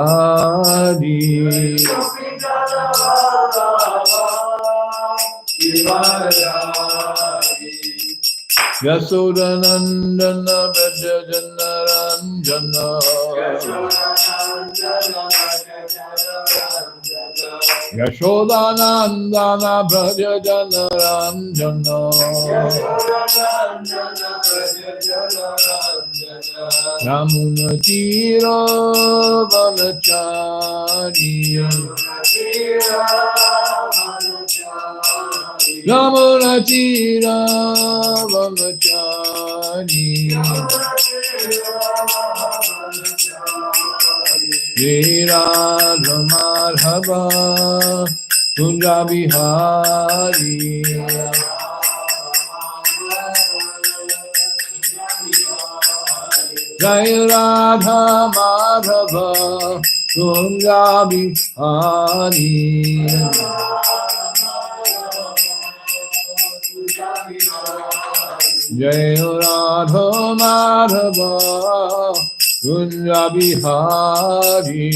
Hari Yasodanandana Brajajannaranjana Yashodanandana Brajajannaranjana Yamunatira Vanachari Yamunatira Vanachari Viradhamarhava Kunjabihari Jai Radha Madhava Kunjabihari Jai Radha Madhava Kunjabihari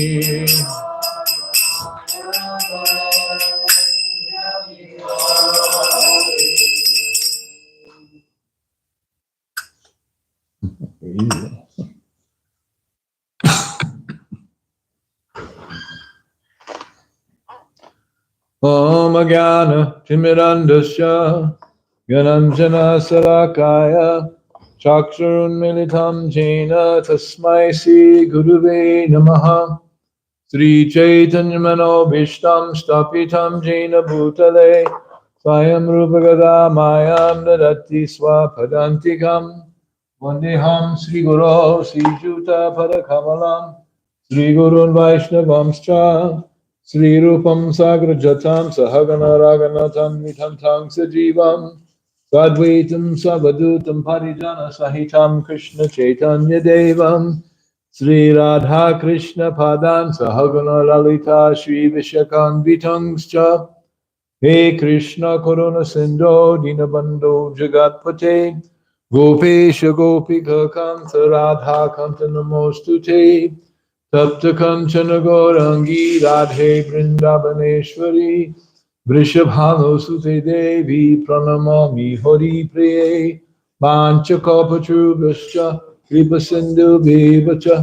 Om Jnana Timirandasya Gyananjana Sarakaya Chakshurunmilitam Jena Tasmai Sri Guruve Namaha Sri Chaitanya Manobhishtam Stapitam Jena Bhutale Swayam Rupagada Mayam Dadati Swapadantikam Vandeham Sri Guru Sri Juta Padakamalam Sri Gurun Vaishnavamscha Sri Rupam Sagra Jatam Sahagana Raganatam Vitantam Sajivam Sadvaitam Savadutam Parijana Sahitam Krishna Chaitanya Devam Sri Radha Krishna Padan Sahagana Lalita Sri Vishakan Vitangscha He Krishna Koruna Sindho Dinabando Jagatpate Gopesha Gopika Kanta Radha Kanta Namostute Tapta Kanchana Gaurangi Radhe Vrindavaneshwari Vrishabhano Sute Devi Pranamami Hari Priye Panchakopachubhascha Kripasindhu Bevacha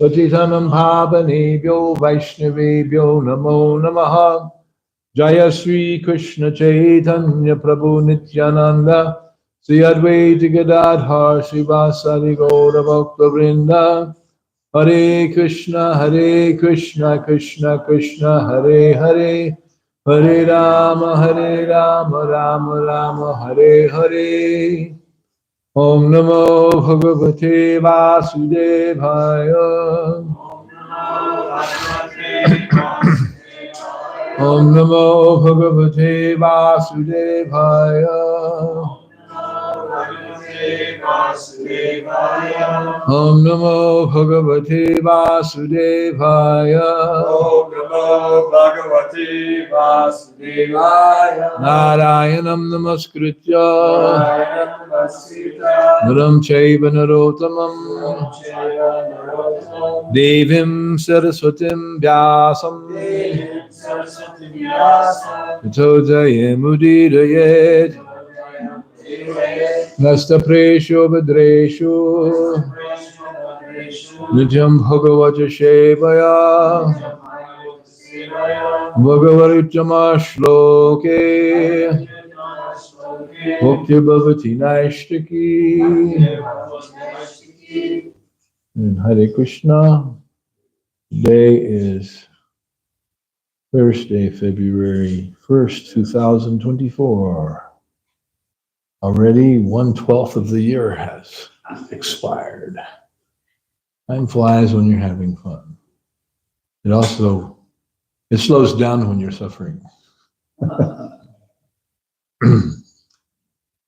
Patitanam Bhavanebhyo Vaishnavebhyo Namo Namaha Jaya Sri Krishna Chaitanya Prabhu Nityananda Sri Advaita Gadadhar Srivasadi Gaura Bhakta Vrinda Hare Krishna Krishna Krishna Hare Hare Hare Rama Rama Rama Hare Hare Om Namo Bhagavate Vasudevaya Om Namo Bhagavate Vasudevaya Om Namo Bhagavate Vasudevaya Om Namo Bhagavate Vasudevaya Narayanam Namaskritya Naram Chaiva Narotamam Devim Saraswatim Vyasam Tato Jayamudidayet Nasta Presho Vedresho Nityam Bhagavata Shevaya Bhagavarityama Shloke Bhakti Bhavati Naishtaki And Hare Krishna. Today is Thursday, February 1st, 2024. Already 1/12 of the year has expired. Time flies when you're having fun. It slows down when you're suffering.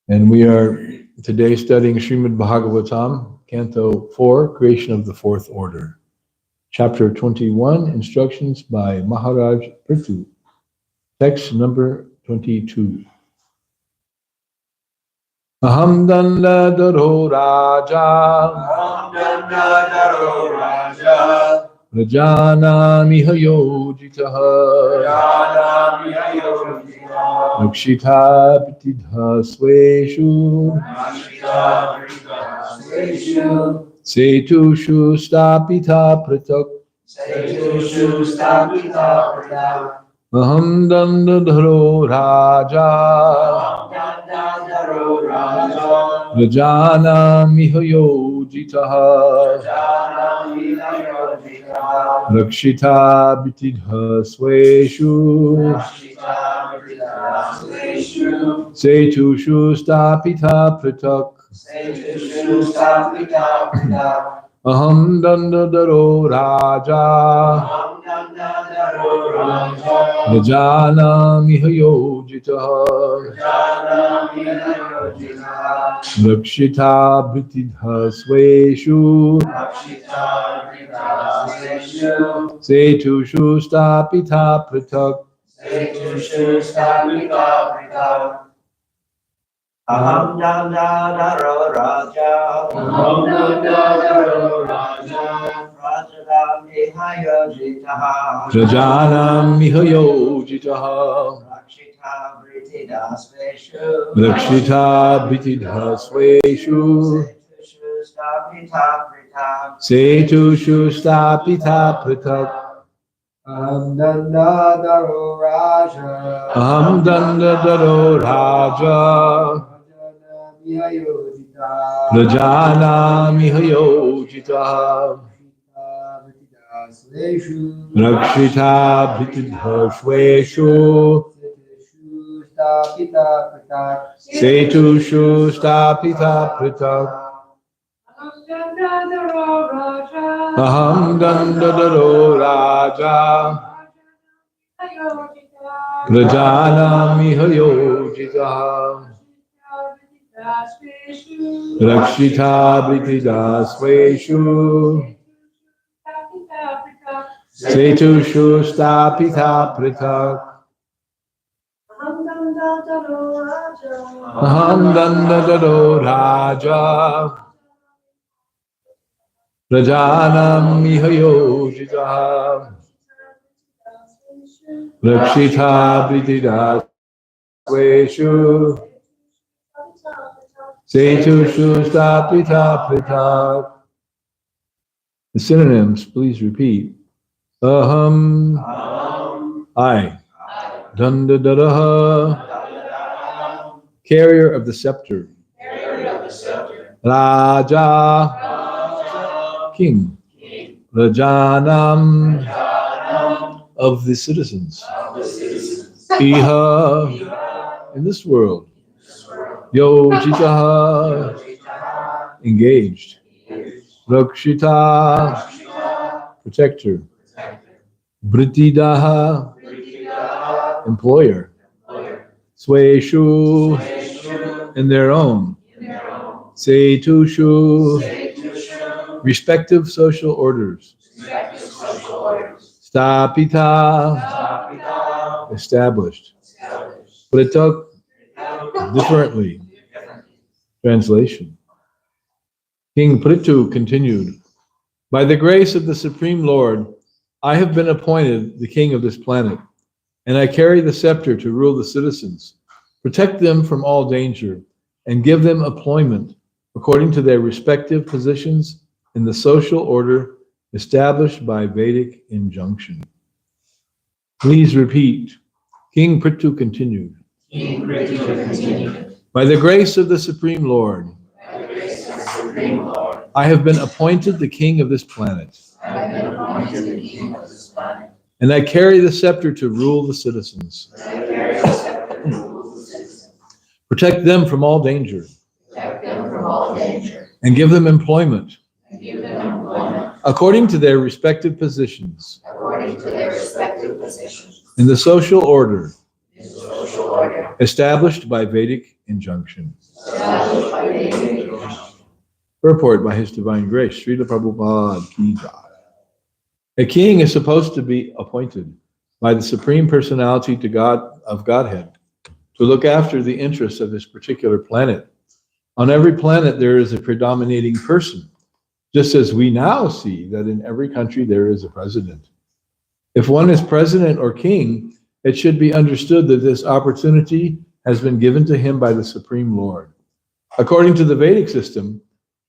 And we are today studying Srimad Bhagavatam, Canto 4, Creation of the Fourth Order. Chapter 21, Instructions by Maharaj Prithu. Text number 22. Aham dandadaro raja Rajanamiha yojitaha Rakshita pitidha sweshu Setushu stapita pratak Aham dandadharo raja Rajanamiha yojitaha Rakshita pitidha sweshu Setushu stapita pratak Aham dandadaro raja Rajanamiha yojitaha Rakshita bhritidha sweshu Setushu stapita pratak Aham dandadaro raja Rajanamiha yojitaha Rajanamiha yojitaha Rakshita bhritidha sweshu Setushu stapita pratak Aham dandadaro raja Aham dandadaro raja Rajanamiha yojitaha Rakshita bhritidha sweshu Setushu stapita pratak Aham dandadaro raja Rajanamiha yojitaha Rakshita bhritidha sweshu Setushu stapita pratak Aham dandadaro raja Rajanamiha yojitaha Rakshita bhritidha sweshu Setushu stapita pratak. The synonyms, please repeat. Aham, I. Dandadaraha, carrier of the scepter. Raja, king. Rajanam, of the citizens. Iha, in this world. Yojitaha, engaged. Rakshita, protector. Bhritidaha, employer. Sweshu, in their own. Setushu, respective social orders. Stapita, established. Pratak, differently. Translation. King Prithu continued, by the grace of the Supreme Lord, I have been appointed the king of this planet, and I carry the scepter to rule the citizens, protect them from all danger, and give them employment according to their respective positions in the social order established by Vedic injunction. Please repeat. King Prithu continued. By the grace of the Supreme Lord, I have been appointed the king of this planet, and I carry the scepter to rule the citizens, protect them from all danger, and give them employment according to their respective positions in the social order established by Vedic injunction. Purport by His Divine Grace, Srila Prabhupada Ki Jai. A king is supposed to be appointed by the Supreme Personality of Godhead to look after the interests of his particular planet. On every planet there is a predominating person, just as we now see that in every country there is a president. If one is president or king, it should be understood that this opportunity has been given to him by the Supreme Lord. According to the Vedic system,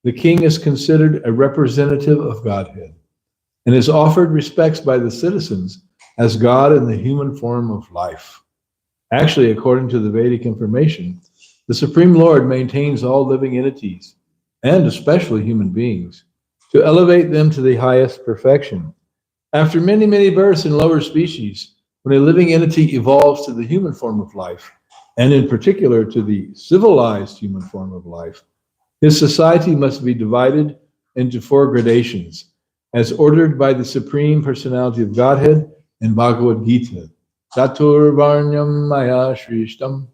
the king is considered a representative of Godhead and is offered respects by the citizens as God in the human form of life. Actually, according to the Vedic information, the Supreme Lord maintains all living entities, and especially human beings, to elevate them to the highest perfection. After many, many births in lower species, when a living entity evolves to the human form of life, and in particular to the civilized human form of life, his society must be divided into 4 gradations, as ordered by the Supreme Personality of Godhead in Bhagavad Gita, Chatur Varnyam Maya Shrishtam,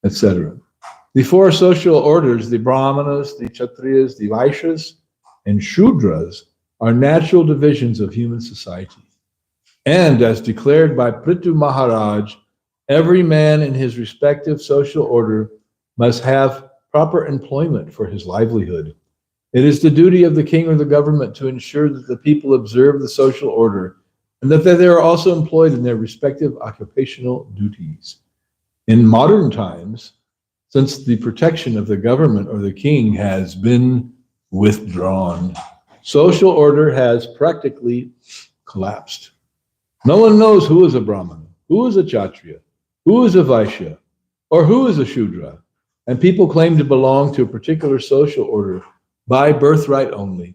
etc. The 4 social orders, the Brahmanas, the Kshatriyas, the Vaishyas, and Shudras, are natural divisions of human society. And as declared by Prithu Maharaj, every man in his respective social order must have proper employment for his livelihood. It is the duty of the king or the government to ensure that the people observe the social order and that they are also employed in their respective occupational duties. In modern times, since the protection of the government or the king has been withdrawn, social order has practically collapsed. No one knows who is a Brahman, who is a Kshatriya, who is a Vaishya, or who is a Shudra, and people claim to belong to a particular social order by birthright only.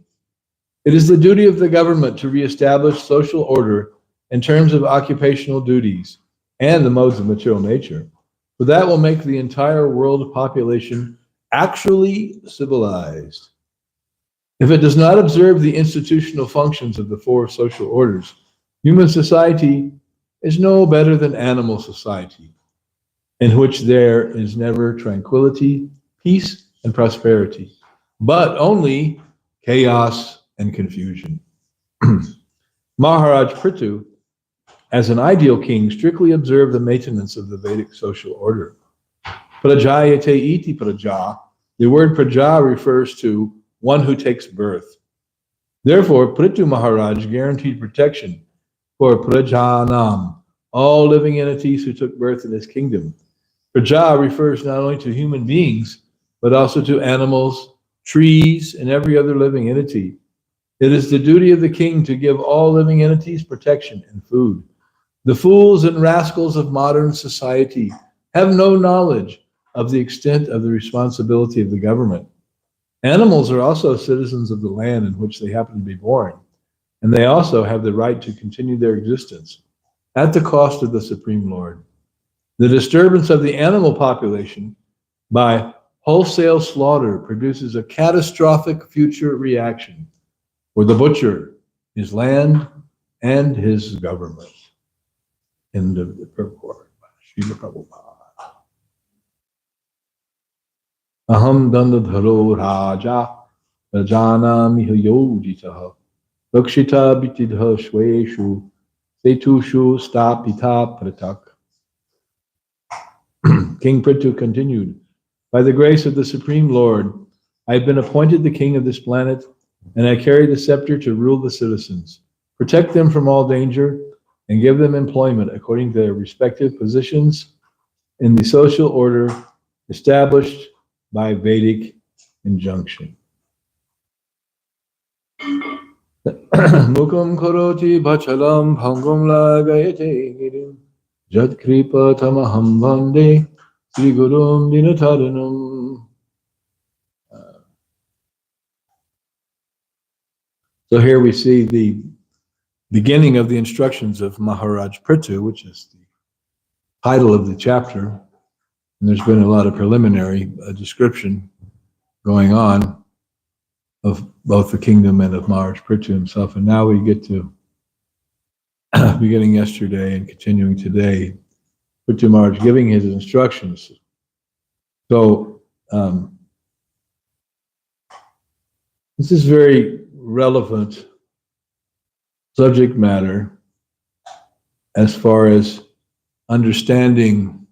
It is the duty of the government to reestablish social order in terms of occupational duties and the modes of material nature, for that will make the entire world population actually civilized. If it does not observe the institutional functions of the 4 social orders, human society is no better than animal society, in which there is never tranquility, peace, and prosperity, but only chaos and confusion. Maharaj Prithu, as an ideal king, strictly observed the maintenance of the Vedic social order. Prajayate iti praja. The word praja refers to one who takes birth. Therefore, Prithu Maharaj guaranteed protection for prajanam, all living entities who took birth in his kingdom. Praja refers not only to human beings, but also to animals, trees, and every other living entity. It is the duty of the king to give all living entities protection and food. The fools and rascals of modern society have no knowledge of the extent of the responsibility of the government. Animals are also citizens of the land in which they happen to be born, and they also have the right to continue their existence at the cost of the Supreme Lord. The disturbance of the animal population by wholesale slaughter produces a catastrophic future reaction for the butcher, his land, and his government. End of the purport. Srila Prabhupada. Aham dandadharo raja rajanami yojitaha lakshita bitidha shveshu setushu stapita pratak. King Prithu continued, by the grace of the Supreme Lord, I have been appointed the king of this planet, and I carry the scepter to rule the citizens, protect them from all danger, and give them employment according to their respective positions in the social order established by Vedic injunction. Mukam karoti bachalam bhangam lagayate girim jad kripa tamaham vande Sri Gurum Dinataranam. So here we see the beginning of the instructions of Maharaj Prithu, which is the title of the chapter. And there's been a lot of preliminary description going on of both the kingdom and of Maharaj Prithu himself. And now we get to, beginning yesterday and continuing today, Prithu Maharaj giving his instructions. So this is very relevant subject matter as far as understanding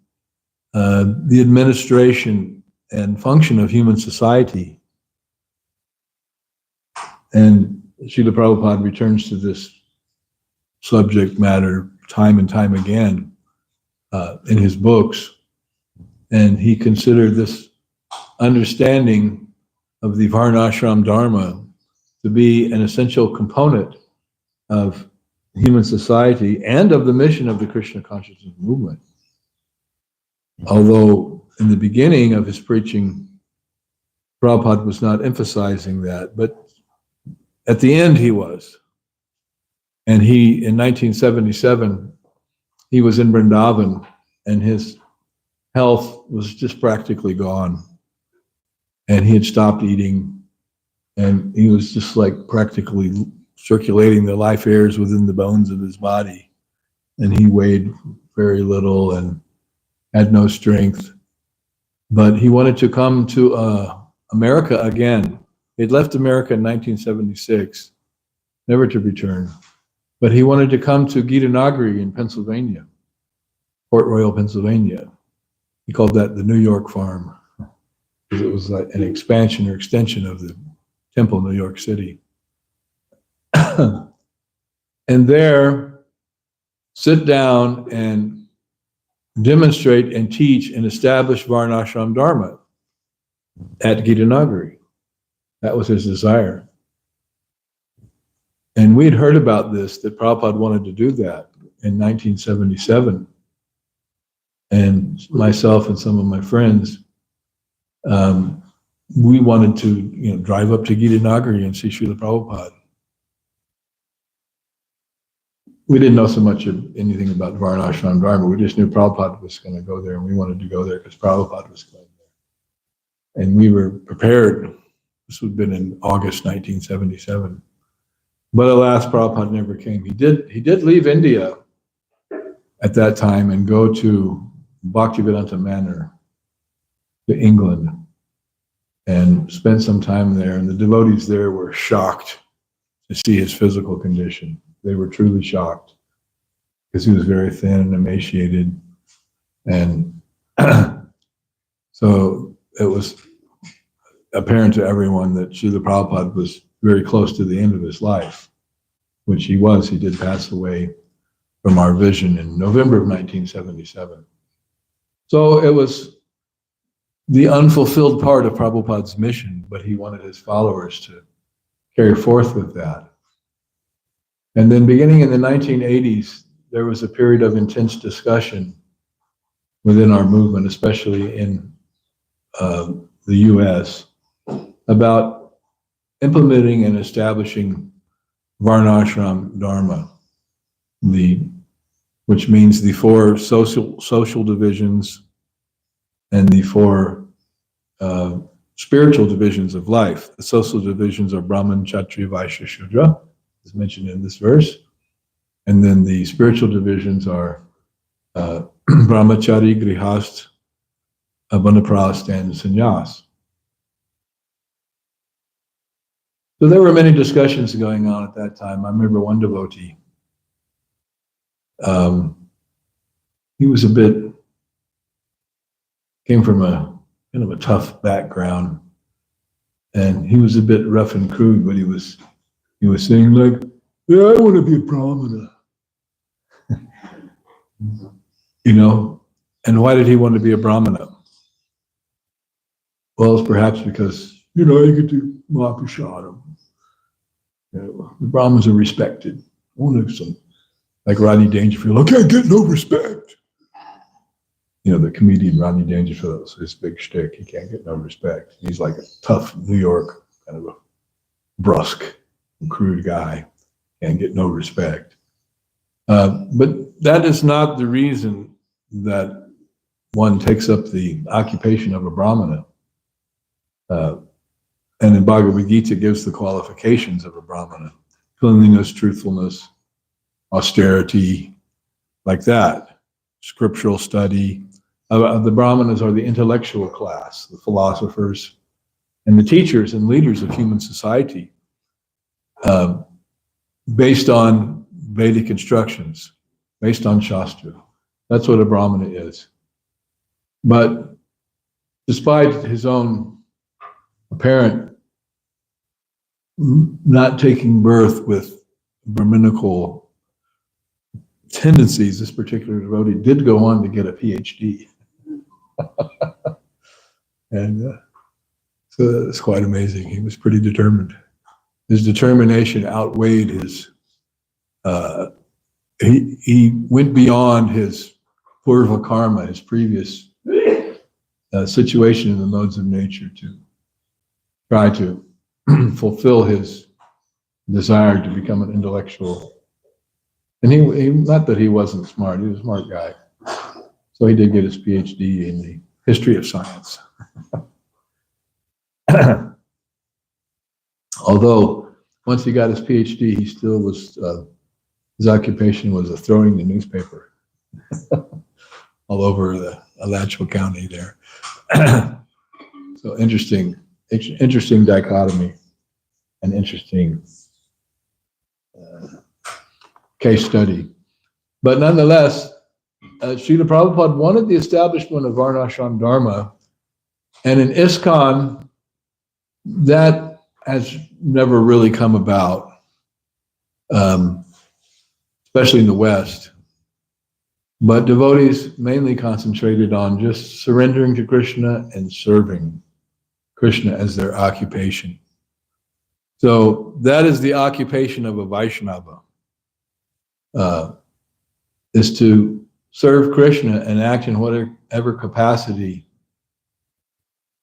the administration and function of human society. And Srila Prabhupada returns to this subject matter time and time again in his books. And he considered this understanding of the Varnashram Dharma to be an essential component of human society and of the mission of the Krishna consciousness movement. Although in the beginning of his preaching, Prabhupada was not emphasizing that, but at the end he was. And he, in 1977, he was in Vrindavan and his health was just practically gone. And he had stopped eating and he was just like practically circulating the life airs within the bones of his body. And he weighed very little and had no strength. But he wanted to come to America again. He'd left America in 1976, never to return. But he wanted to come to Gitanagari in Pennsylvania, Port Royal, Pennsylvania. He called that the New York farm, because it was like an expansion or extension of the Temple, New York City. And there, sit down and demonstrate and teach and establish Varnashram Dharma at Gitanagari. That was his desire. And we'd heard about this, that Prabhupada wanted to do that in 1977. And myself and some of my friends, we wanted to drive up to Gitanagari and see Srila Prabhupada. We didn't know so much of anything about Varnashram Dharma. We just knew Prabhupada was going to go there, and we wanted to go there because Prabhupada was going there. And we were prepared. This would have been in August 1977. But alas, Prabhupada never came. He did leave India at that time and go to Bhaktivedanta Manor to England and spent some time there. And the devotees there were shocked to see his physical condition. They were truly shocked because he was very thin and emaciated. And so it was apparent to everyone that Srila Prabhupada was very close to the end of his life, which he was. He did pass away from our vision in November of 1977. So it was the unfulfilled part of Prabhupada's mission, but he wanted his followers to carry forth with that. And then beginning in the 1980s, there was a period of intense discussion within our movement, especially in the US, about implementing and establishing Varnashram Dharma, which means the four social divisions and the four spiritual divisions of life. The social divisions are Brahman, Kshatriya, Vaishya, Shudra, as mentioned in this verse. And then the spiritual divisions are Brahmachari, Grihast, Banaprast, and Sannyas. So there were many discussions going on at that time. I remember one devotee, he was came from a kind of a tough background, and he was a bit rough and crude, but he was saying like, yeah, I want to be a brahmana. And why did he want to be a brahmana? Well, it's perhaps because, you get to Mahaprashadam. The Brahmins are respected. I want to have some, like Rodney Dangerfield, I can't get no respect. The comedian Rodney Dangerfield, his big shtick, he can't get no respect. He's like a tough New York, kind of a brusque and crude guy, can't get no respect. But that is not the reason that one takes up the occupation of a brahmana. And in Bhagavad Gita gives the qualifications of a brahmana: cleanliness, truthfulness, austerity, like that. Scriptural study. The brahmanas are the intellectual class, the philosophers, and the teachers and leaders of human society, based on Vedic instructions, based on Shastra. That's what a brahmana is. But despite his own apparent not taking birth with Brahminical tendencies, this particular devotee did go on to get a PhD. And so that's quite amazing. He was pretty determined. His determination outweighed his, he went beyond his purva karma, his previous situation in the modes of nature, to try to fulfill his desire to become an intellectual. And he not that he wasn't smart, he was a smart guy. So he did get his PhD in the history of science. Although once he got his PhD, he still was, his occupation was throwing the newspaper all over the Alachua County there. So interesting dichotomy, an interesting case study. But nonetheless, Srila Prabhupada wanted the establishment of Varnashram Dharma, and in ISKCON, that has never really come about, especially in the West. But devotees mainly concentrated on just surrendering to Krishna and serving Krishna as their occupation. So that is the occupation of a Vaishnava, is to serve Krishna and act in whatever capacity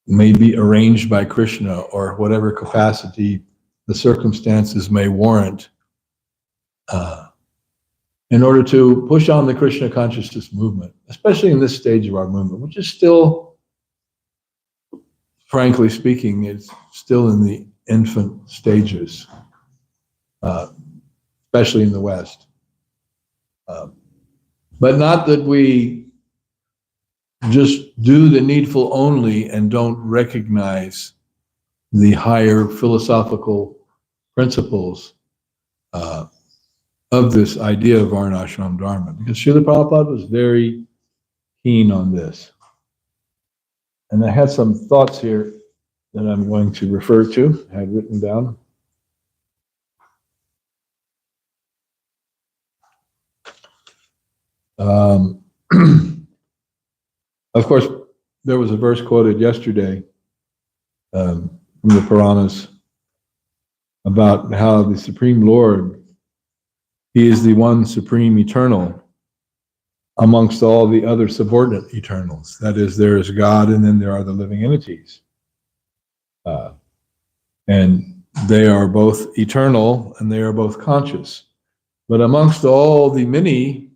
may be arranged by Krishna, or whatever capacity the circumstances may warrant, in order to push on the Krishna consciousness movement, especially in this stage of our movement, which is still, frankly speaking, it's still in the infant stages, especially in the West. But not that we just do the needful only and don't recognize the higher philosophical principles of this idea of Varnashram Dharma, because Srila Prabhupada was very keen on this. And I had some thoughts here that I'm going to refer to, I had written down. Of course, there was a verse quoted yesterday from the Puranas about how the Supreme Lord, He is the one supreme eternal amongst all the other subordinate eternals. That is, there is God, and then there are the living entities. And they are both eternal and they are both conscious. But amongst all the many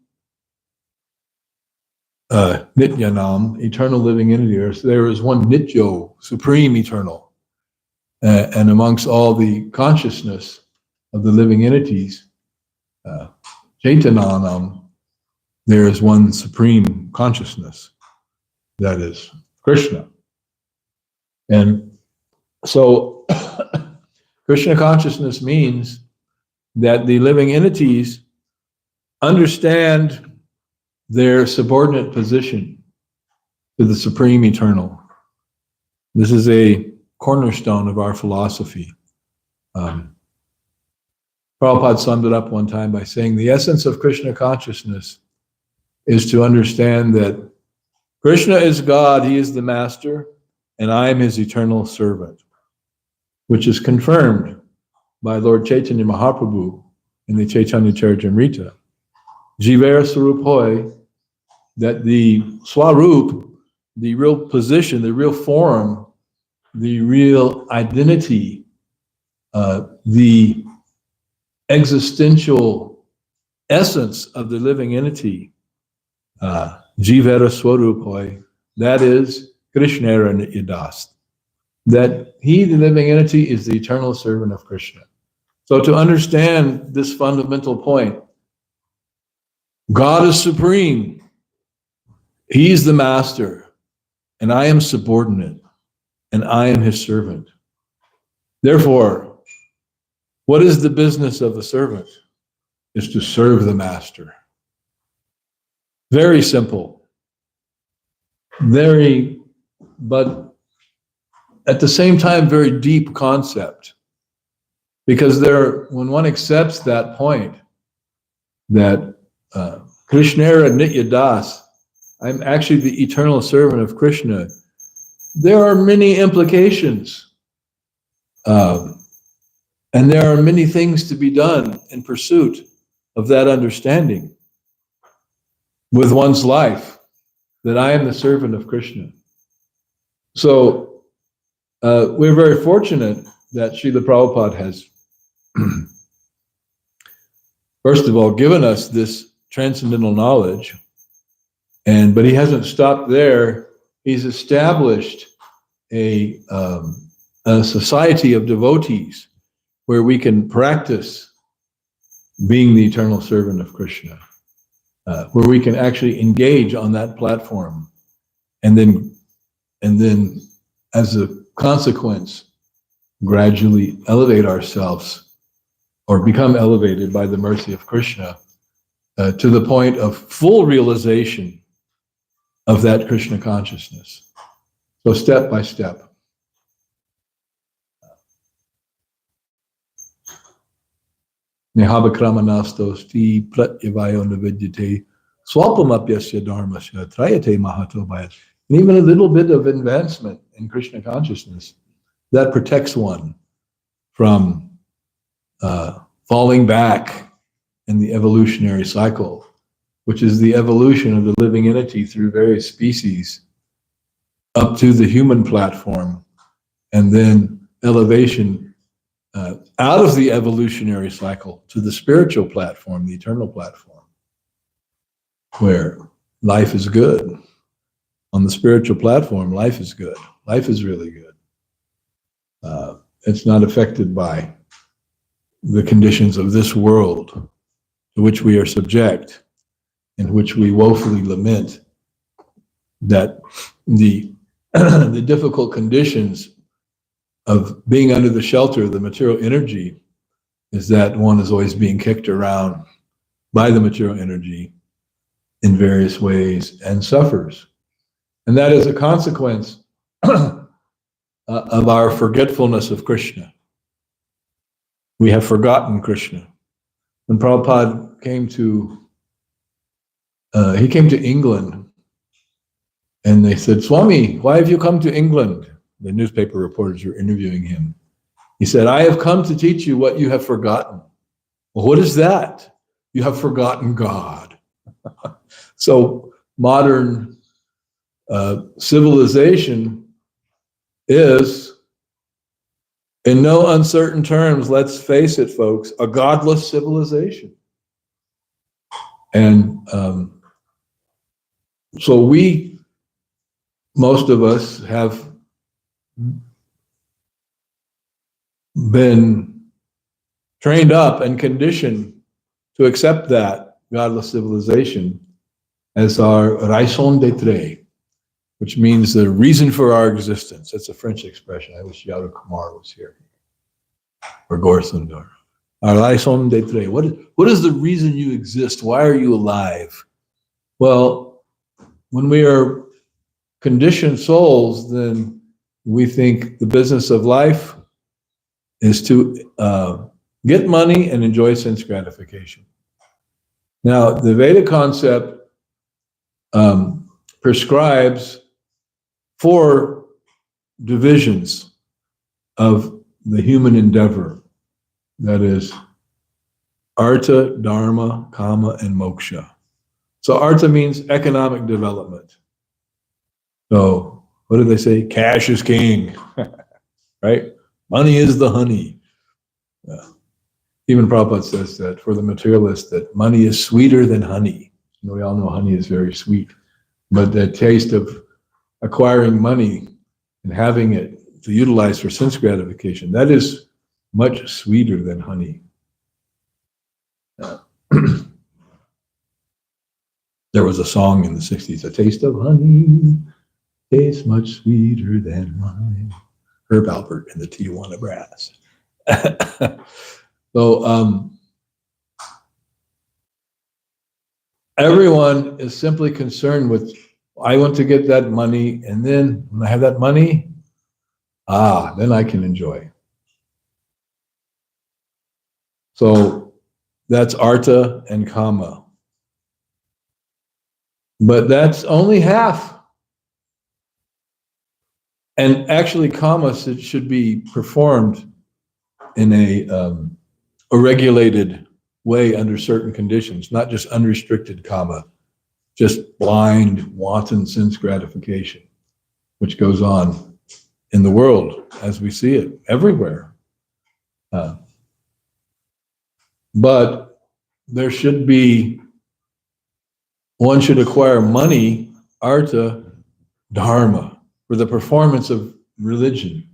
Nityanam, eternal living entities, there is one Nityo, supreme eternal. And amongst all the consciousness of the living entities, Chaitananam, there is one supreme consciousness, that is Krishna. And so Krishna consciousness means that the living entities understand their subordinate position to the supreme eternal. This is a cornerstone of our philosophy. Prabhupada summed it up one time by saying the essence of Krishna consciousness is to understand that Krishna is God, He is the master, and I am His eternal servant, which is confirmed by Lord Chaitanya Mahaprabhu in the Chaitanya Charitamrita. Jivera Swarup Hoy, that the Swarup, the real position, the real form, the real identity, the existential essence of the living entity, Jivera Swarup Hoy, that is Krishnera Nityadast. That He, the living entity, is the eternal servant of Krishna. So to understand this fundamental point, God is supreme. He is the master, and I am subordinate, and I am His servant. Therefore, what is the business of the servant? Is to serve the master. Very simple. But at the same time, very deep concept. Because when one accepts that point, that Krishnera Nitya Das, I'm actually the eternal servant of Krishna, there are many implications. And there are many things to be done in pursuit of that understanding with one's life, that I am the servant of Krishna. So we're very fortunate that Srila Prabhupada has, first of all, given us this transcendental knowledge, but he hasn't stopped there. He's established a society of devotees where we can practice being the eternal servant of Krishna, where we can actually engage on that platform, and then as a consequence, gradually elevate ourselves or become elevated by the mercy of Krishna to the point of full realization of that Krishna consciousness. So step by step. Nehabhakramaнастоsti pratyavayo navidyate swapamapyasya dharmasya trayate mahato bhayat. And even a little bit of advancement in Krishna consciousness, that protects one from falling back in the evolutionary cycle, which is the evolution of the living entity through various species up to the human platform, and then elevation out of the evolutionary cycle to the spiritual platform, the eternal platform, where life is good. On the spiritual platform, life is good. Life is really good. It's not affected by the conditions of this world to which we are subject, in which we woefully lament that the difficult conditions of being under the shelter of the material energy is that one is always being kicked around by the material energy in various ways and suffers. And that is a consequence of our forgetfulness of Krishna. We have forgotten Krishna. When Prabhupada came to England, and they said, "Swami, why have you come to England?" The newspaper reporters were interviewing him. He said, "I have come to teach you what you have forgotten." Well, what is that? You have forgotten God. So modern civilization is, in no uncertain terms, let's face it, folks, a godless civilization. And so most of us have been trained up and conditioned to accept that godless civilization as our raison d'etre, which means the reason for our existence. That's a French expression. I wish Yadu Kumar was here, or Gorsundar. Our raison d'etre. What is the reason you exist? Why are you alive? Well, when we are conditioned souls, then we think the business of life is to get money and enjoy sense gratification. Now, the Vedic concept prescribes 4 divisions of the human endeavor. That is Artha, Dharma, Kama, and Moksha. So Artha means economic development. So what do they say? Cash is king, right? Money is the honey. Even Prabhupada says that for the materialist, that money is sweeter than honey. You know, we all know honey is very sweet, but the taste of acquiring money and having it to utilize for sense gratification, that is much sweeter than honey. There was a song in the 60s, "A taste of honey tastes much sweeter than wine." Herb Alpert and the Tijuana Brass. So everyone is simply concerned with, I want to get that money, and then when I have that money, then I can enjoy. So that's artha and kama. But that's only half. And actually, kama should be performed in a regulated way under certain conditions, not just unrestricted kama, just blind, wanton sense gratification, which goes on in the world as we see it everywhere. But there should be, one should acquire money, artha, dharma, for the performance of religion,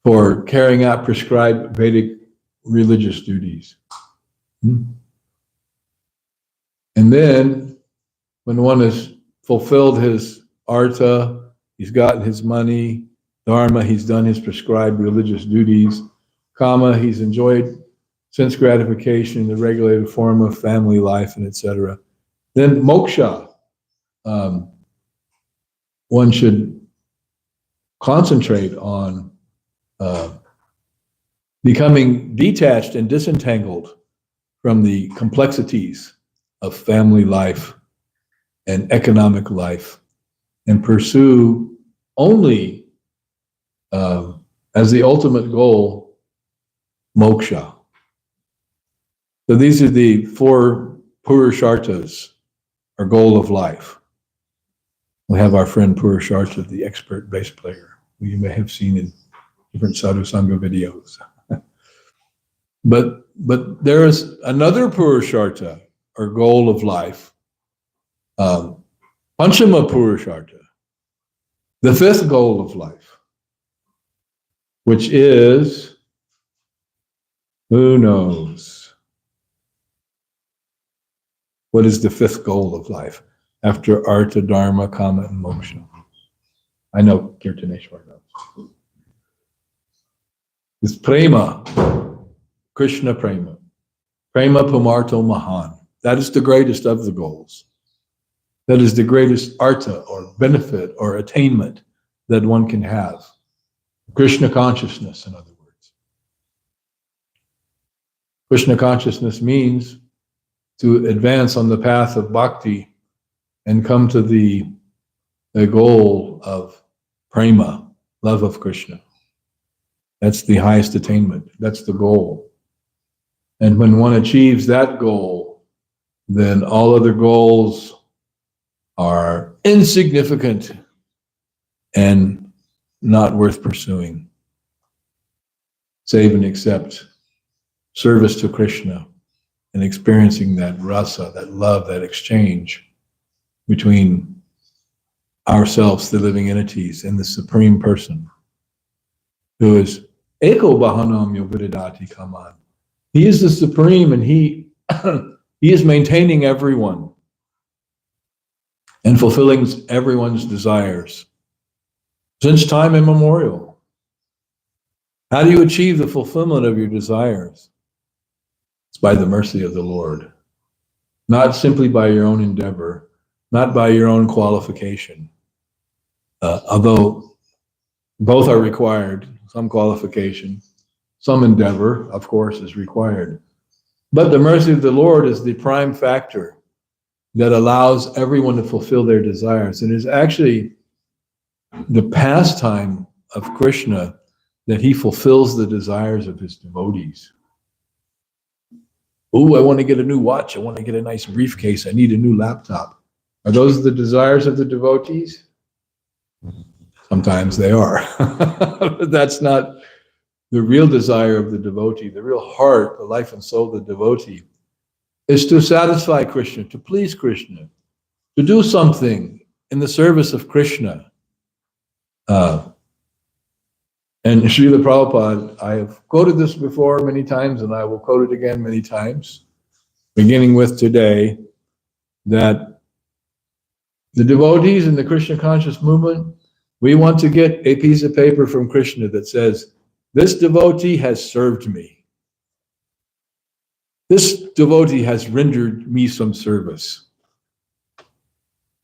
for carrying out prescribed Vedic religious duties. And then, when one has fulfilled his artha, he's gotten his money, dharma, he's done his prescribed religious duties, kama, he's enjoyed sense gratification in the regulated form of family life and etc. Then moksha, one should concentrate on becoming detached and disentangled from the complexities of family life and economic life, and pursue only as the ultimate goal, moksha. So these are the 4 purusharthas, or goal of life. We have our friend Purushartha, the expert bass player, who you may have seen in different sadhu sangha videos. But there is another purushartha, or goal of life, panchama purushartha, the 5th goal of life, which is, who knows? What is the 5th goal of life after artha, dharma, kama, and moksha? I know Kirtaneshwar knows. It's prema, Krishna prema. Prema pumarto mahan. That is the greatest of the goals. That is the greatest artha, or benefit, or attainment that one can have. Krishna consciousness, in other words. Krishna consciousness means to advance on the path of bhakti and come to the goal of prema, love of Krishna. That's the highest attainment. That's the goal. And when one achieves that goal, then all other goals are insignificant and not worth pursuing, save and except service to Krishna and experiencing that rasa, that love, that exchange between ourselves, the living entities, and the Supreme Person, who is Eko Bahanam Yovidadati Kaman. He is the Supreme, and he is maintaining everyone and fulfilling everyone's desires since time immemorial. How do you achieve the fulfillment of your desires? It's by the mercy of the Lord, not simply by your own endeavor, not by your own qualification, although both are required. Some qualification, some endeavor, of course, is required. But the mercy of the Lord is the prime factor that allows everyone to fulfill their desires. And it's actually the pastime of Krishna that he fulfills the desires of his devotees. Oh, I want to get a new watch. I want to get a nice briefcase. I need a new laptop. Are those the desires of the devotees? Sometimes they are. But that's not the real desire of the devotee. The real heart, the life and soul of the devotee is to satisfy Krishna, to please Krishna, to do something in the service of Krishna. And Srila Prabhupada, I have quoted this before many times, and I will quote it again many times, beginning with today, that the devotees in the Krishna conscious movement, we want to get a piece of paper from Krishna that says, this devotee has served me. This devotee has rendered me some service.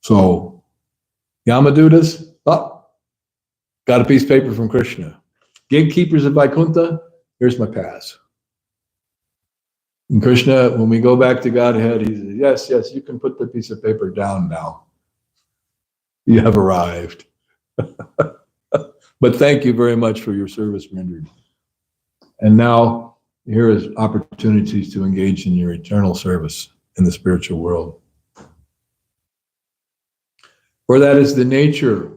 So, Yamadutas, got a piece of paper from Krishna. Gatekeepers of Vaikuntha, here's my pass. And Krishna, when we go back to Godhead, he says, yes, yes, you can put the piece of paper down now. You have arrived. But thank you very much for your service rendered. And now, here is opportunities to engage in your eternal service in the spiritual world. For that is the nature,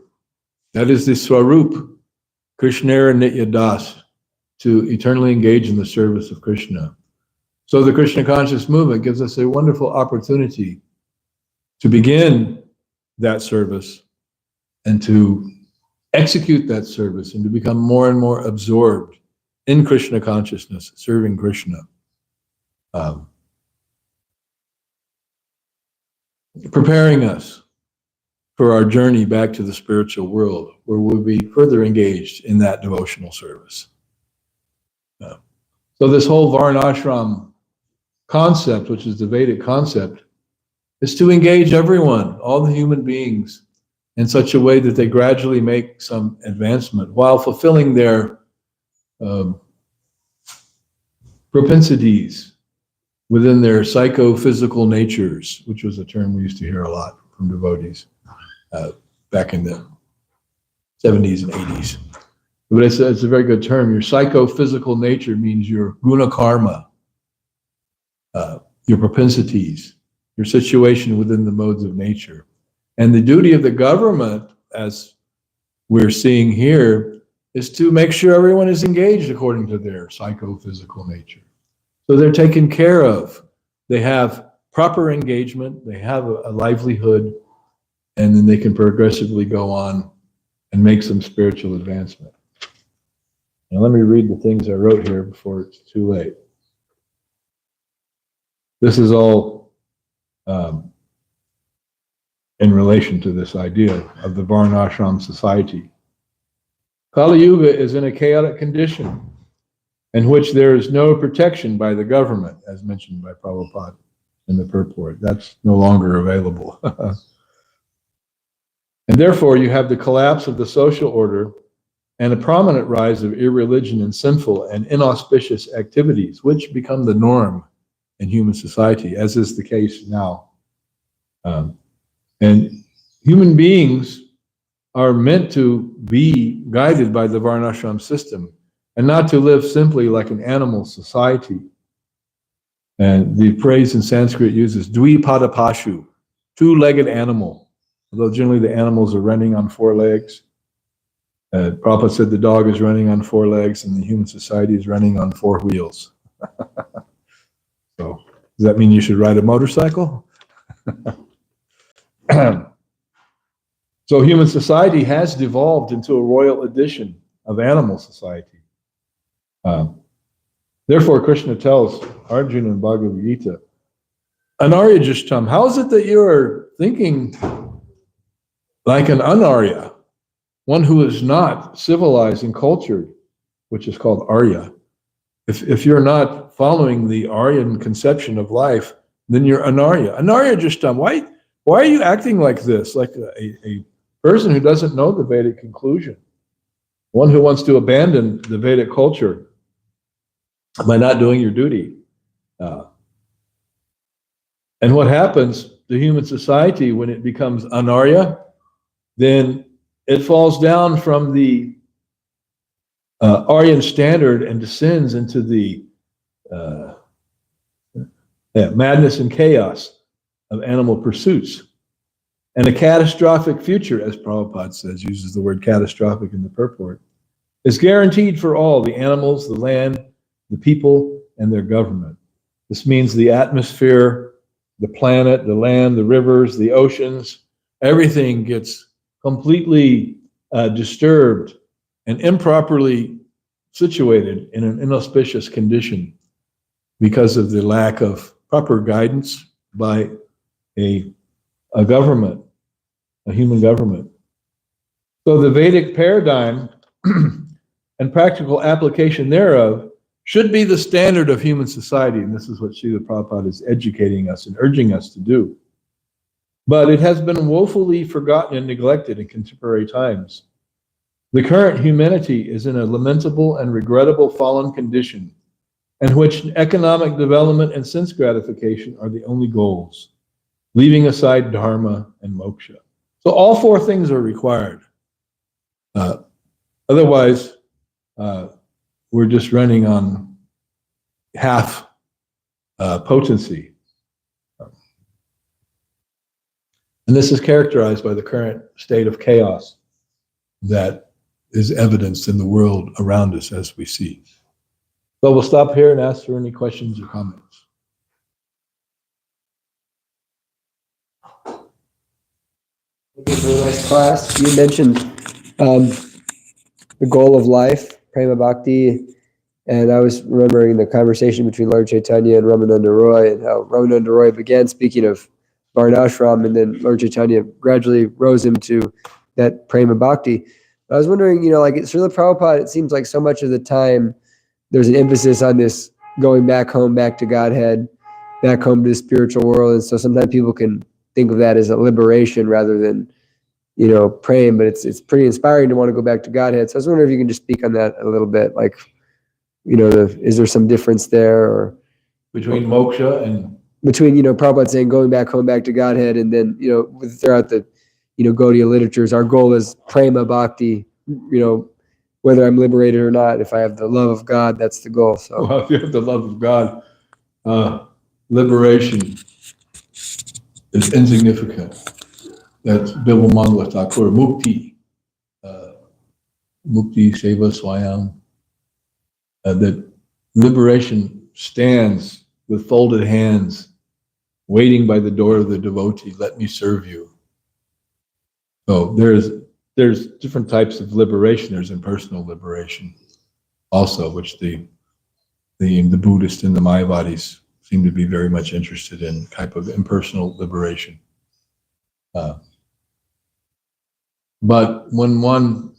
that is the Swarup, Krishna and Nitya Das, to eternally engage in the service of Krishna. So the Krishna conscious movement gives us a wonderful opportunity to begin that service and to execute that service and to become more and more absorbed in Krishna consciousness, serving Krishna. Preparing us for our journey back to the spiritual world, where we'll be further engaged in that devotional service. So this whole Varnashram concept, which is the Vedic concept, is to engage everyone, all the human beings, in such a way that they gradually make some advancement while fulfilling their propensities within their psychophysical natures, which was a term we used to hear a lot from devotees back in the 70s and 80s. But it's a very good term. Your psychophysical nature means your guna karma, your propensities, your situation within the modes of nature. And the duty of the government, as we're seeing here, is to make sure everyone is engaged according to their psychophysical nature. So they're taken care of. They have proper engagement, they have a livelihood, and then they can progressively go on and make some spiritual advancement. Now let me read the things I wrote here before it's too late. This is all in relation to this idea of the Varnashram society. Kali Yuga is in a chaotic condition in which there is no protection by the government, as mentioned by Prabhupada in the purport. That's no longer available. And therefore, you have the collapse of the social order and a prominent rise of irreligion and sinful and inauspicious activities, which become the norm in human society, as is the case now. And human beings are meant to be guided by the Varnashram system and not to live simply like an animal society. And the phrase in Sanskrit uses dvipada pashu, two-legged animal, although generally the animals are running on four legs. Prabhupada said the dog is running on four legs and the human society is running on four wheels. So, does that mean you should ride a motorcycle? So human society has devolved into a royal edition of animal society. Therefore, Krishna tells Arjuna in Bhagavad Gita, Anarya Jishtam, how is it that you are thinking like an Anarya, one who is not civilized and cultured, which is called Arya? If you're not following the Aryan conception of life, then you're Anarya. Anarya Jishtam, why are you acting like this, like a person who doesn't know the Vedic conclusion, one who wants to abandon the Vedic culture by not doing your duty? And what happens to human society when it becomes Anarya? Then it falls down from the Aryan standard and descends into the madness and chaos of animal pursuits. And a catastrophic future, as Prabhupada says, uses the word catastrophic in the purport, is guaranteed for all, the animals, the land, the people, and their government. This means the atmosphere, the planet, the land, the rivers, the oceans, everything gets completely disturbed and improperly situated in an inauspicious condition because of the lack of proper guidance by a government, a human government. So the Vedic paradigm and practical application thereof should be the standard of human society, and this is what Srila Prabhupada is educating us and urging us to do. But it has been woefully forgotten and neglected in contemporary times. The current humanity is in a lamentable and regrettable fallen condition, in which economic development and sense gratification are the only goals, leaving aside dharma and moksha. So all four things are required. Otherwise, we're just running on half potency. And this is characterized by the current state of chaos that is evidenced in the world around us as we see. So we'll stop here and ask for any questions or comments. Thank you for a nice class. You mentioned the goal of life, prema bhakti, and I was remembering the conversation between Lord Chaitanya and Ramananda Roy, and how Ramananda Roy began speaking of Varnashram, and then Lord Chaitanya gradually rose him to that prema bhakti. I was wondering, like Srila Prabhupada, it seems like so much of the time there's an emphasis on this going back home, back to Godhead, back home to the spiritual world, and so sometimes people can think of that as a liberation rather than, praying, but it's pretty inspiring to want to go back to Godhead. So I was wondering if you can just speak on that a little bit, like, is there some difference there, or Between moksha and between, Prabhupada saying going back home, back to Godhead, and then, throughout the, Gaudiya literatures, our goal is prema bhakti, whether I'm liberated or not, if I have the love of God, that's the goal. So well, if you have the love of God, liberation is insignificant. That's Bilvamangala Thakur, mukti, mukti seva swayam. That liberation stands with folded hands, waiting by the door of the devotee. Let me serve you. So there's different types of liberation. There's impersonal liberation, also, which the Buddhists and the Mayavadis seem to be very much interested in, type of impersonal liberation. But when one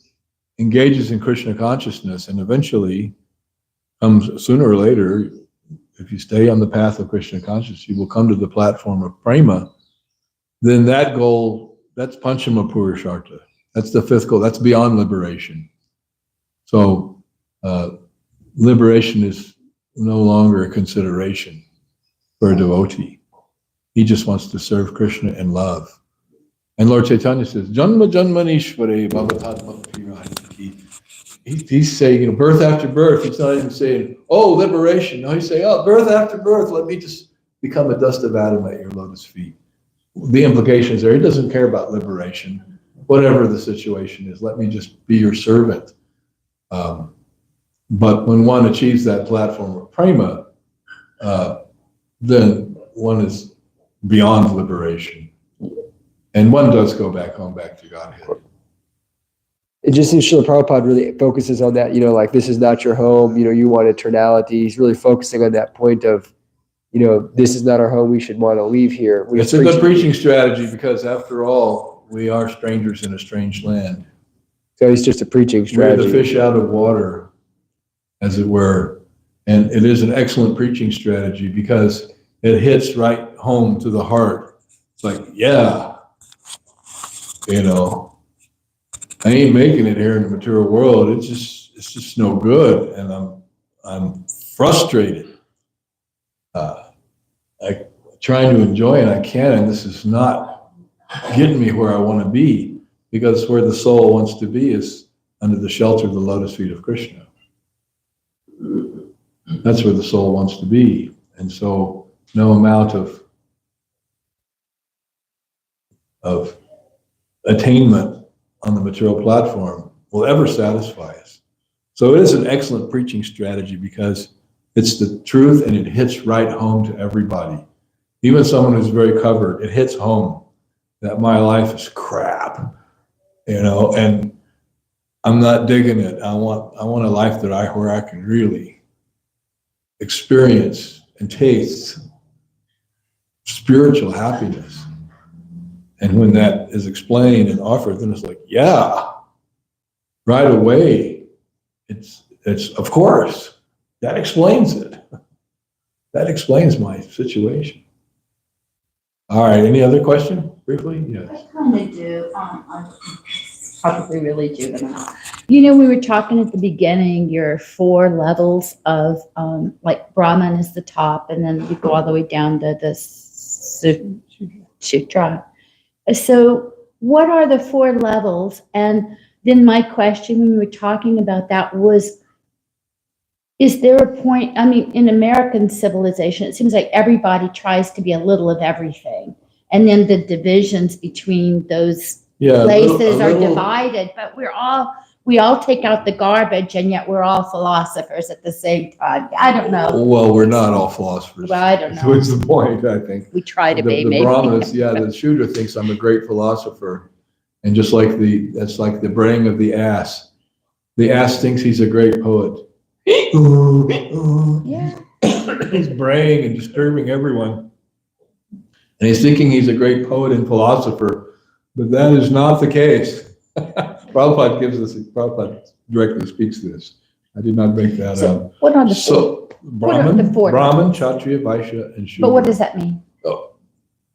engages in Krishna consciousness, and eventually comes sooner or later, if you stay on the path of Krishna consciousness, you will come to the platform of prema, then that goal, that's Panchama Purushartha. That's the fifth goal. That's beyond liberation. So liberation is no longer a consideration for a devotee. He just wants to serve Krishna in love. And Lord Chaitanya says, Janma Janmanishvare Bhavatatma Pirahiti. He's saying, birth after birth. He's not even saying, oh, liberation. No, he's saying, oh, birth after birth. Let me just become a dust of Adam at your lotus feet. The implications there, he doesn't care about liberation, whatever the situation is. Let me just be your servant. But when one achieves that platform of prema, then one is beyond liberation. And one does go back home, back to Godhead. it just seems Srila Prabhupada really focuses on that, like this is not your home, you want eternality. He's really focusing on that point of, this is not our home, we should want to leave here. It's a good preaching strategy because after all, we are strangers in a strange land. So it's just a preaching strategy. We're the fish out of water, as it were. And it is an excellent preaching strategy because it hits right home to the heart. It's like, yeah, I ain't making it here in the material world. It's just no good, and I'm frustrated. I trying to enjoy and I can't, and this is not getting me where I want to be, because where the soul wants to be is under the shelter of the lotus feet of Krishna. That's where the soul wants to be, and so no amount of attainment on the material platform will ever satisfy us. So it is an excellent preaching strategy because it's the truth and it hits right home to everybody. Even someone who's very covered, it hits home that my life is crap, and I'm not digging it. I want a life where I can really experience and taste spiritual happiness. And when that is explained and offered, then it's like, yeah, right away, it's of course, that explains it. That explains my situation. All right, any other question, briefly? Yes. I kind of do, probably really juvenile. You know, we were talking at the beginning, your 4 levels of, like Brahman is the top, and then you go all the way down to the Sutra. So what are the 4 levels? And then my question when we were talking about that was, is there a point, I mean, in American civilization, it seems like everybody tries to be a little of everything. And then the divisions between those places are divided, but we all take out the garbage, and yet we're all philosophers at the same time. I don't know. Well, we're not all philosophers. Well, I don't know. That's the point, I think. We try to be, The maybe. Brahmanas, the Shudra thinks I'm a great philosopher. And just like that's like the braying of the ass. The ass thinks he's a great poet. Yeah. He's braying and disturbing everyone. And he's thinking he's a great poet and philosopher, but that is not the case. Prabhupada directly speaks to this. I did not make that So up. what are the 4? So What are the Brahman, 4? Brahman, Kshatriya, Vaishya, and Shudra. But what does that mean? Oh,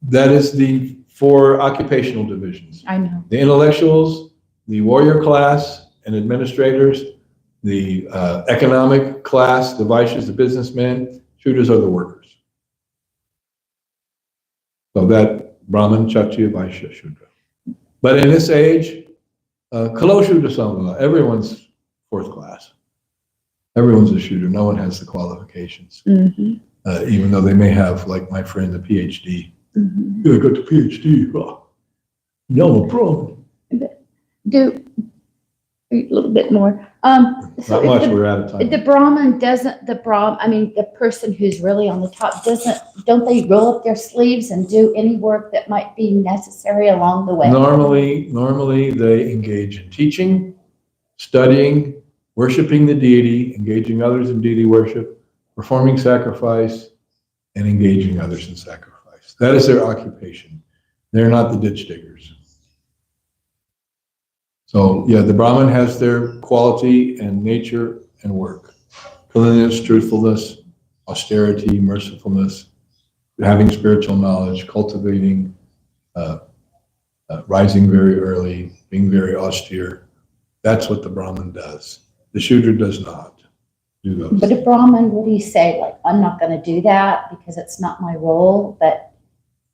that is the 4 occupational divisions. I know. The intellectuals, the warrior class and administrators, the economic class, the Vaishyas, the businessmen, Shudras are the workers. So that Brahman, Kshatriya, Vaishya, Shudra. But in this age, Kalo Shudra Samvala, everyone's 4th class. Everyone's a Shudra. No one has the qualifications. Mm-hmm. Even though they may have, like my friend, a PhD. Mm-hmm. Yeah, I got the PhD. Oh, no problem. Do a little bit more. So Not if much, the- we're out of time. The Brahman doesn't, I mean, the person who's really on the top don't they roll up their sleeves and do any work that might be necessary along the way? Normally they engage in teaching, studying, worshiping the deity, engaging others in deity worship, performing sacrifice, and engaging others in sacrifice. That is their occupation. They're not the ditch diggers. So yeah, the Brahmin has their quality and nature and work. Cleanliness, truthfulness, austerity, mercifulness, having spiritual knowledge, cultivating, rising very early, being very austere. That's what the Brahmin does. The Shudra does not do those. But a Brahman, what do you say? Like, I'm not going to do that because it's not my role, but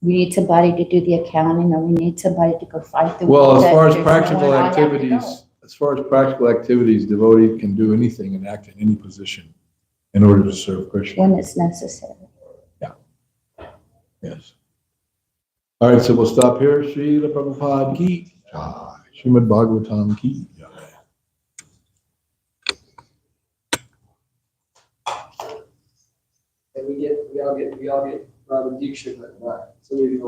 we need somebody to do the accounting, or we need somebody to go fight the war. Well, as that far as there's practical nowhere I have to go. activities, devotee can do anything and act in any position in order to serve Krishna. When it's necessary. Yes. All right, so we'll stop here. Srila Prabhupada ki jai. Srimad Bhagavatam ki jai. And we all get Diksha, but not some of you